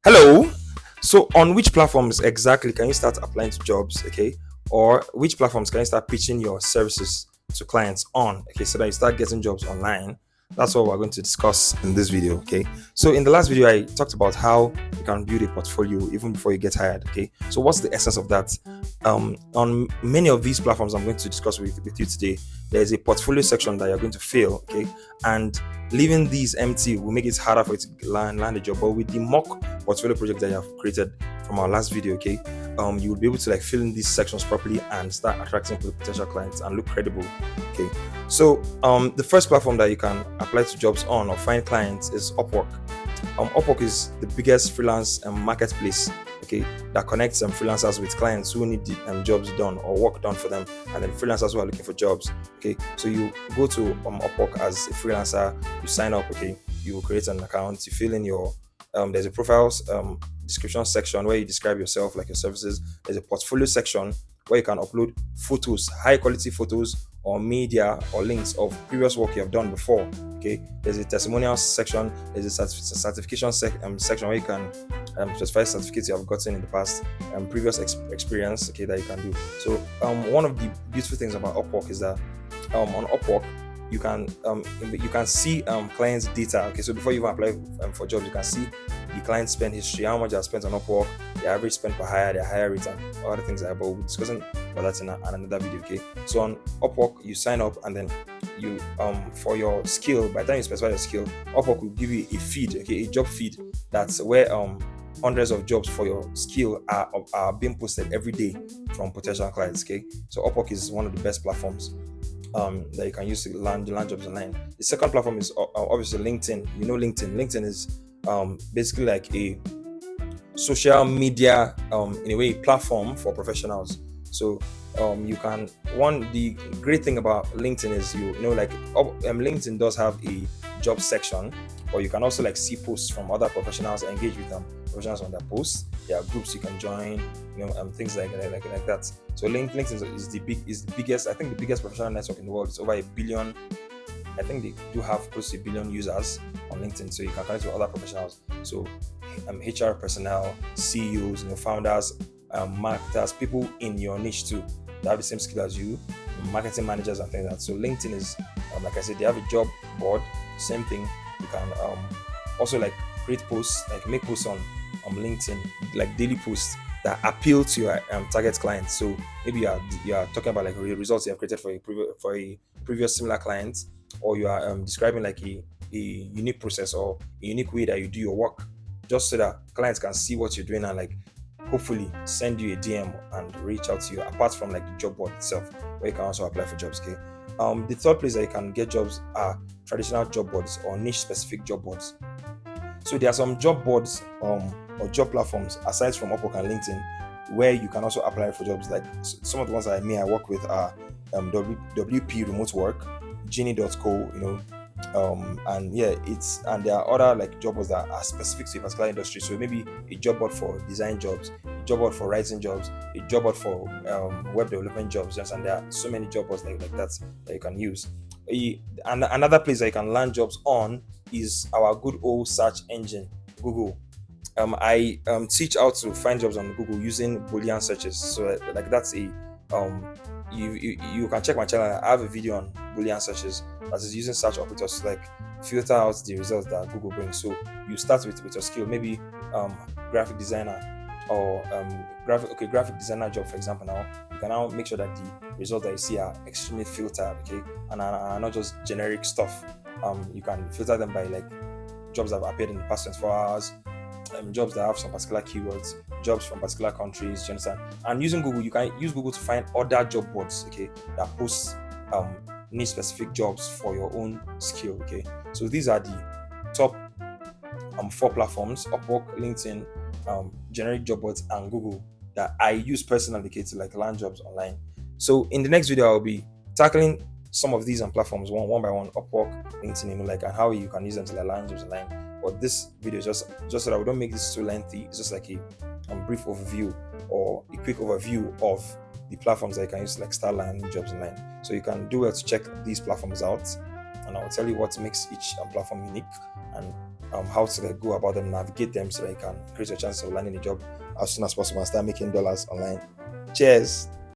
Hello. So, on which platforms exactly can you start applying to jobs? Okay, or which platforms can you start pitching your services to clients on? Okay, so that you start getting jobs online. That's what we're going to discuss in this video. Okay, so in the last video, I talked about how you can build a portfolio even before you get hired. Okay, so what's the essence of that? On many of these platforms I'm going to discuss with you today, there's a portfolio section that you're going to fill. Okay, and leaving these empty will make it harder for you to land a job. But with the mock portfolio project that you have created from our last video, okay, you will be able to like fill in these sections properly and start attracting potential clients and look credible. Okay, so the first platform that you can apply to jobs on or find clients is Upwork. Upwork is the biggest freelance marketplace, okay, that connects freelancers with clients who need jobs done or work done for them, and then freelancers who are looking for jobs. Okay, so you go to Upwork as a freelancer, you sign up. Okay, you will create an account, you fill in your there's a profiles description section where you describe yourself, like your services. There's a portfolio section where you can upload photos, high quality photos or media or links of previous work you have done before. Okay, there's a testimonials section, there's a certification section where you can specify certificates you have gotten in the past and previous experience, okay, that you can do. So one of the beautiful things about Upwork is that on Upwork you can see clients data. Okay, so before you even apply for jobs, you can see the client spend history, how much they have spent on Upwork, the average spend per hire, their hire rate, and other things like that. But we'll be discussing about that in another video. Okay, so on Upwork you sign up, and then you for your skill, by the time you specify your skill, Upwork will give you a feed, okay, a job feed. That's where hundreds of jobs for your skill are being posted every day from potential clients. Okay, so Upwork is one of the best platforms that you can use to land jobs online. The second platform is obviously LinkedIn. You know LinkedIn. LinkedIn is basically like a social media in a way platform for professionals. So you can the great thing about LinkedIn is LinkedIn does have a job section, or you can also like see posts from other professionals, engage with them professionals on their posts. There are groups you can join, things like that. So LinkedIn is the biggest, I think the biggest professional network in the world. It's over 1 billion. I think they do have close to 1 billion users on LinkedIn, so you can connect with other professionals. So HR personnel, CEOs, founders, marketers, people in your niche too that have the same skill as you, marketing managers and things like that. So LinkedIn is, like I said, they have a job board. Same thing. You can also like create posts, like make posts on LinkedIn, like daily posts that appeal to your target clients. So maybe you are talking about like results you have created for a previous similar client, or you are describing like a unique process or a unique way that you do your work, just so that clients can see what you're doing and like hopefully send you a DM and reach out to you, apart from like the job board itself where you can also apply for jobs. Okay, the third place that you can get jobs are traditional job boards or niche specific job boards. So there are some job boards or job platforms aside from Upwork and LinkedIn where you can also apply for jobs. Like some of the ones I work with are WP Remote Work, Genie.co, and there are other like job boards that are specific to a particular industry. So maybe a job board for design jobs, a job board for writing jobs, a job board for web development jobs, and there are so many job boards like that you can use. And another place that you can land jobs on is our good old search engine, Google. I teach how to find jobs on Google using Boolean searches. So like that's a you can check my channel. I have a video on Boolean searches that is using search operators to like filter out the results that Google brings. So you start with your skill, maybe graphic designer or graphic designer job, for example. Now you can now make sure that the results that you see are extremely filtered, okay, and are not just generic stuff. You can filter them by like jobs that have appeared in the past 24 hours, jobs that have some particular keywords, jobs from particular countries, do you understand? And using Google, you can use Google to find other job boards, okay, that post niche specific jobs for your own skill, okay. So these are the top 4 platforms: Upwork, LinkedIn, generic job boards, and Google, that I use personally, okay, to like land jobs online. So in the next video, I'll be tackling some of these platforms one by one: Upwork, LinkedIn, and how you can use them to like land jobs online. But this video is just so that we don't make this too lengthy. It's just like a brief overview or a quick overview of the platforms that you can use to like start landing jobs online. So you can do well to check these platforms out, and I'll tell you what makes each platform unique, and how to like, go about them, navigate them so that you can increase your chances of landing a job as soon as possible and start making dollars online. Cheers.